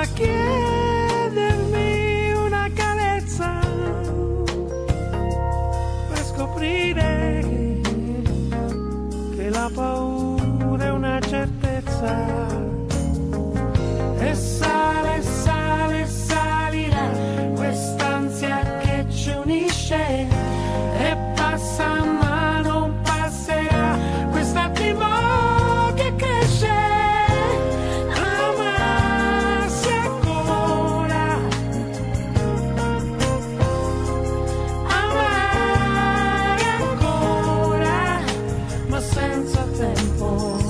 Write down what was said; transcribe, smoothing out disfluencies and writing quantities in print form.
a chiedermi una carezza per scoprire che la paura è una certezza. E sale, sale, salirà quest'ansia che ci unisce e passa ma non passerà quest'attimo che cresce. Amarsi ancora, amare ancora, ma senza tempo.